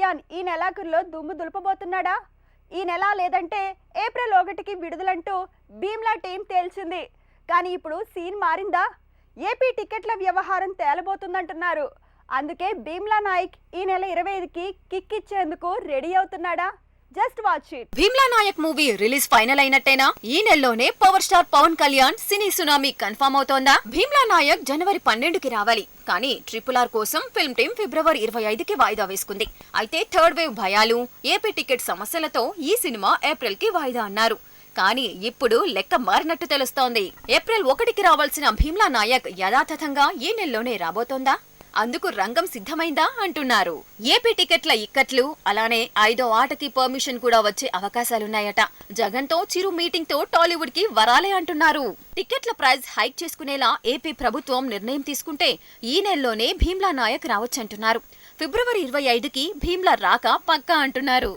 కళ్యాణ్ ఈ నెలాఖరులో దుమ్ము దులపబోతున్నాడా? ఈ నెల లేదంటే ఏప్రిల్ 1కి విడుదలంటూ భీమ్లా టీం తేల్చింది. కానీ ఇప్పుడు సీన్ మారిందా? ఏపీ టికెట్ల వ్యవహారం తేలబోతుందంటున్నారు. అందుకే భీమ్లా నాయక్ ఈ నెల 25కి కిక్ ఇచ్చేందుకు రెడీ అవుతున్నాడా? Just watch it. Bheemla Nayak movie release final అయినట్టేనా? ఈ నెలలోనే power star Pawan Kalyan cine tsunami confirm అవుతోందా? భీమ్లా నాయక్ జనవరి 12కి రావాలి. కానీ RRR కోసం ఫిల్మ్ టీం ఫిబ్రవరి 25కి వాయిదా వేసుకుంది. అయితే థర్డ్ వేవ్ భయాలు, ఏపీ టికెట్ సమస్యలతో ఈ సినిమా ఏప్రిల్కి వాయిదా అన్నారు. కానీ ఇప్పుడు లెక్క మారినట్టు తెలుస్తోంది. ఏప్రిల్ 1కి రావాల్సిన భీమ్లా నాయక్ యథాతథంగా ఈ నెలలోనే రాబోతోందా? అందుకు రంగం సిద్ధమైందా అంటున్నారు. ఏపీ టికెట్ల ఇక్కట్లు, అలానే 5వ ఆటకి పర్మిషన్ కూడా వచ్చే అవకాశాలున్నాయట. జగన్ తో చిరు మీటింగ్ తో టాలీవుడ్ కి వరాలే అంటున్నారు. టికెట్ల ప్రైస్ హైక్ చేసుకునేలా ఏపీ ప్రభుత్వం నిర్ణయం తీసుకుంటే ఈ నెలలోనే భీమ్లా నాయక్ రావచ్చంటున్నారు. ఫిబ్రవరి 25కి భీమ్లా రాక పక్కా అంటున్నారు.